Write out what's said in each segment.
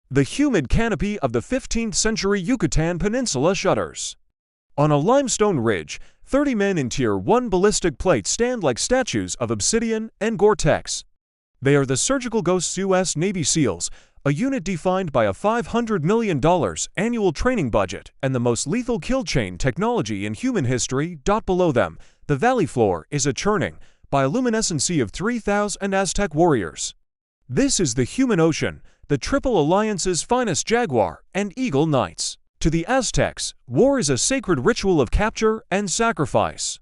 The humid canopy of the 15th century Yucatan Peninsula shudders. On a limestone ridge, 30 men in Tier 1 ballistic plates stand like statues of obsidian and Gore-Tex. They are the Surgical Ghosts U.S. Navy SEALs, a unit defined by a $500 million annual training budget and the most lethal kill chain technology in human history. Below them, the valley floor is a churning, bioluminescent sea of 3,000 Aztec warriors. This is the human ocean, the Triple Alliance's finest Jaguar and Eagle Knights. To the Aztecs, war is a sacred ritual of capture and sacrifice.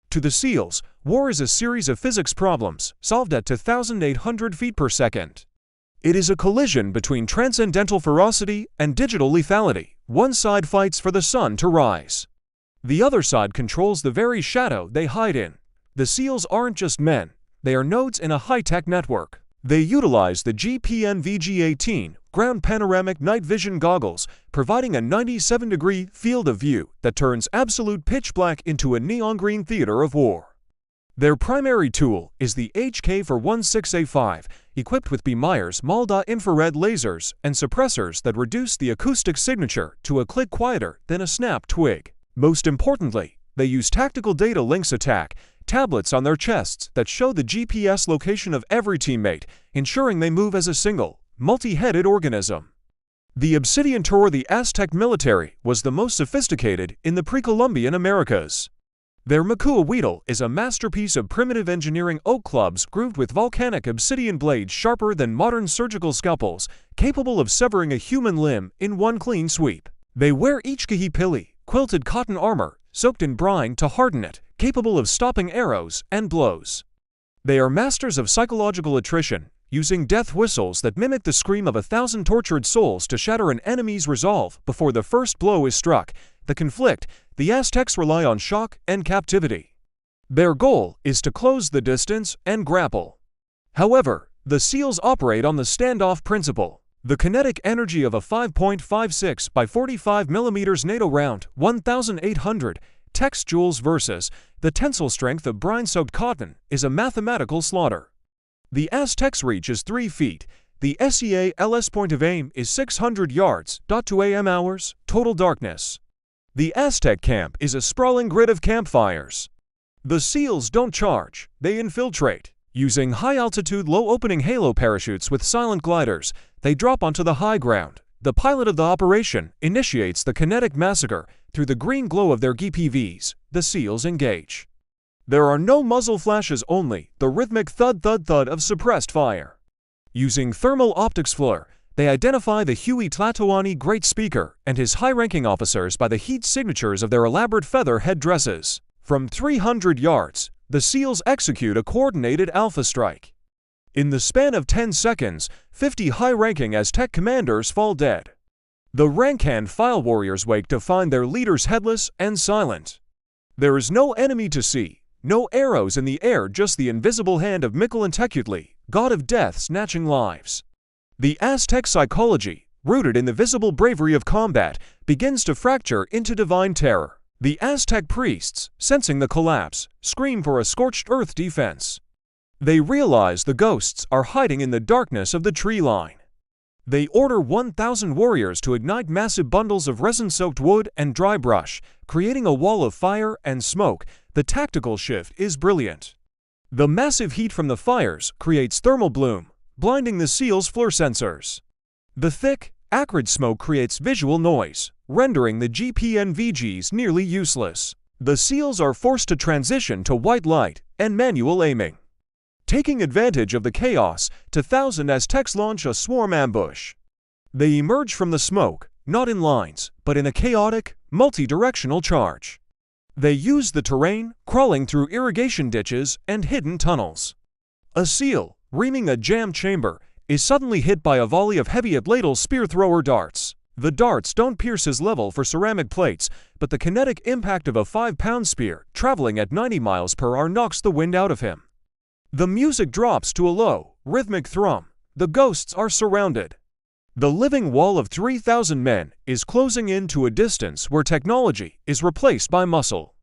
To the SEALs, war is a series of physics problems solved at 2,800 feet per second. It is a collision between transcendental ferocity and digital lethality. One side fights for the sun to rise. The other side controls the very shadow they hide in. The SEALs aren't just men, they are nodes in a high-tech network. They utilize the GPN VG-18 ground panoramic night vision goggles, providing a 97-degree field of view that turns absolute pitch black into a neon green theater of war. Their primary tool is the HK-416A5, equipped with B. Myers Malda infrared lasers and suppressors that reduce the acoustic signature to a click quieter than a snap twig. Most importantly, they use tactical data links attack, tablets on their chests that show the GPS location of every teammate, ensuring they move as a single, multi-headed organism. The Obsidian Tour of the Aztec military was the most sophisticated in the pre-Columbian Americas. Their macuahuitl is a masterpiece of primitive engineering oak clubs grooved with volcanic obsidian blades sharper than modern surgical scalpels, capable of severing a human limb in one clean sweep. They wear ichkahipili, quilted cotton armor, soaked in brine to harden it, capable of stopping arrows and blows. They are masters of psychological attrition, using death whistles that mimic the scream of 1,000 tortured souls to shatter an enemy's resolve before the first blow is struck. The Aztecs rely on shock and captivity. Their goal is to close the distance and grapple. However, the SEALs operate on the standoff principle. The kinetic energy of a 5.56 by 45 mm NATO round, 1,800 tex joules versus the tensile strength of brine-soaked cotton, is a mathematical slaughter. The Aztecs' reach is 3 feet. The SEAL's point of aim is 600 yards. 2 AM hours, total darkness. The Aztec camp is a sprawling grid of campfires. The SEALs don't charge, they infiltrate. Using high-altitude, low-opening halo parachutes with silent gliders, they drop onto the high ground. The pilot of the operation initiates the kinetic massacre. Through the green glow of their GPVs, the SEALs engage. There are no muzzle flashes, only the rhythmic thud-thud-thud of suppressed fire. Using thermal optics FLIR, they identify the Huey Tlatoani Great Speaker and his high-ranking officers by the heat signatures of their elaborate feather headdresses. From 300 yards, the SEALs execute a coordinated alpha strike. In the span of 10 seconds, 50 high-ranking Aztec commanders fall dead. The rank-and-file warriors wake to find their leaders headless and silent. There is no enemy to see, no arrows in the air, just the invisible hand of Macuahuitl, god of death snatching lives. The Aztec psychology, rooted in the visible bravery of combat, begins to fracture into divine terror. The Aztec priests, sensing the collapse, scream for a scorched earth defense. They realize the ghosts are hiding in the darkness of the tree line. They order 1,000 warriors to ignite massive bundles of resin-soaked wood and dry brush, creating a wall of fire and smoke. The tactical shift is brilliant. The massive heat from the fires creates thermal bloom, blinding the SEALs' FLIR sensors. The thick, acrid smoke creates visual noise, rendering the GPN VGs nearly useless. The SEALs are forced to transition to white light and manual aiming. Taking advantage of the chaos, 2,000 Aztecs launch a swarm ambush. They emerge from the smoke, not in lines, but in a chaotic, multi-directional charge. They use the terrain, crawling through irrigation ditches and hidden tunnels. A SEAL, reaming a jam chamber, is suddenly hit by a volley of heavy atlatl spear-thrower darts. The darts don't pierce his level for ceramic plates, but the kinetic impact of a 5-pound spear traveling at 90 miles per hour knocks the wind out of him. The music drops to a low, rhythmic thrum. The ghosts are surrounded. The living wall of 3,000 men is closing in to a distance where technology is replaced by muscle.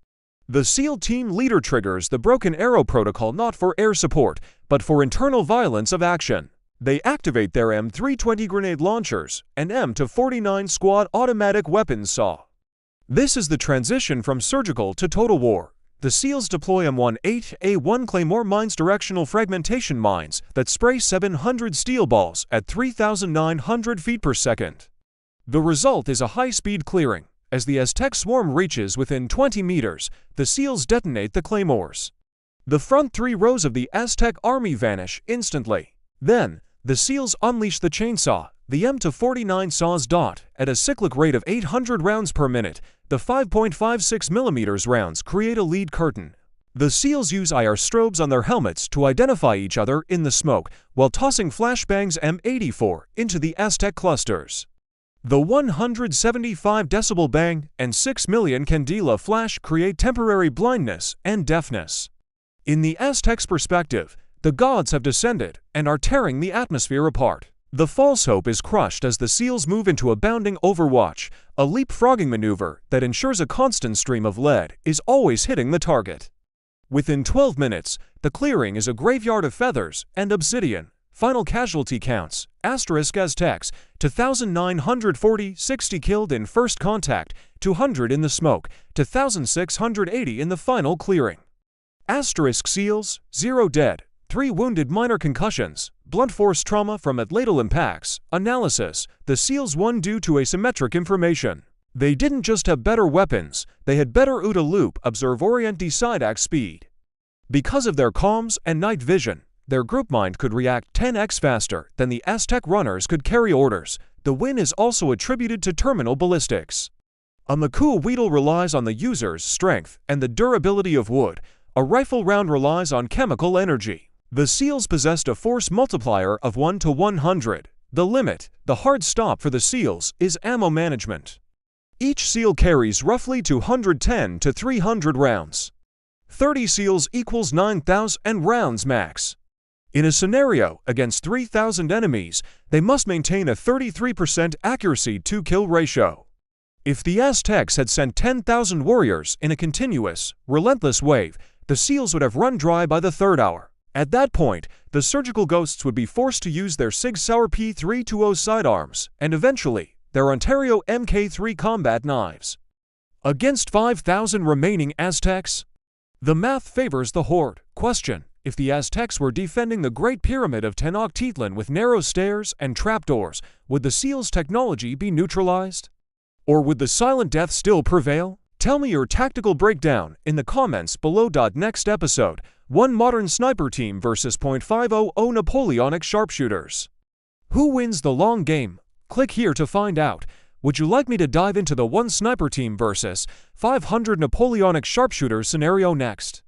The SEAL team leader triggers the broken arrow protocol, not for air support, but for internal violence of action. They activate their M320 grenade launchers and M249 squad automatic weapons saw. This is the transition from surgical to total war. The SEALs deploy M18A1 Claymore mines, directional fragmentation mines that spray 700 steel balls at 3,900 feet per second. The result is a high-speed clearing. As the Aztec swarm reaches within 20 meters, the SEALs detonate the claymores. The front 3 rows of the Aztec army vanish instantly. Then, the SEALs unleash the chainsaw. The M249 saws dot at a cyclic rate of 800 rounds per minute. The 5.56mm rounds create a lead curtain. The SEALs use IR strobes on their helmets to identify each other in the smoke, while tossing flashbangs M84 into the Aztec clusters. The 175 decibel bang and 6 million candela flash create temporary blindness and deafness. In the Aztecs' perspective, the gods have descended and are tearing the atmosphere apart. The false hope is crushed as the SEALs move into a bounding overwatch, a leapfrogging maneuver that ensures a constant stream of lead is always hitting the target. Within 12 minutes, the clearing is a graveyard of feathers and obsidian. Final casualty counts, Aztecs, 2,940, 60 killed in first contact, 200 in the smoke, 2,680 in the final clearing. SEALs, 0 dead, 3 wounded, minor concussions, blunt force trauma from atlatl impacts. Analysis: the SEALs won due to asymmetric information. They didn't just have better weapons, they had better OODA loop, observe, orient, decide, act speed. Because of their comms and night vision, their group mind could react 10x faster than the Aztec runners could carry orders. The win is also attributed to terminal ballistics. A macuahuitl relies on the user's strength and the durability of wood. A rifle round relies on chemical energy. The SEALs possessed a force multiplier of 1 to 100. The limit, the hard stop for the SEALs, is ammo management. Each SEAL carries roughly 210 to 300 rounds. 30 SEALs equals 9,000 rounds max. In a scenario against 3,000 enemies, they must maintain a 33% accuracy to kill ratio. If the Aztecs had sent 10,000 warriors in a continuous, relentless wave, the SEALs would have run dry by the 3rd hour. At that point, the surgical ghosts would be forced to use their Sig Sauer P320 sidearms, and eventually, their Ontario Mk3 combat knives. Against 5,000 remaining Aztecs? The math favors the horde. Question: if the Aztecs were defending the Great Pyramid of Tenochtitlan with narrow stairs and trapdoors, would the SEALs' technology be neutralized? Or would the silent death still prevail? Tell me your tactical breakdown in the comments below. Next episode: 1 modern sniper team versus .500 Napoleonic sharpshooters. Who wins the long game? Click here to find out. Would you like me to dive into the 1 sniper team versus 500 Napoleonic sharpshooters scenario next?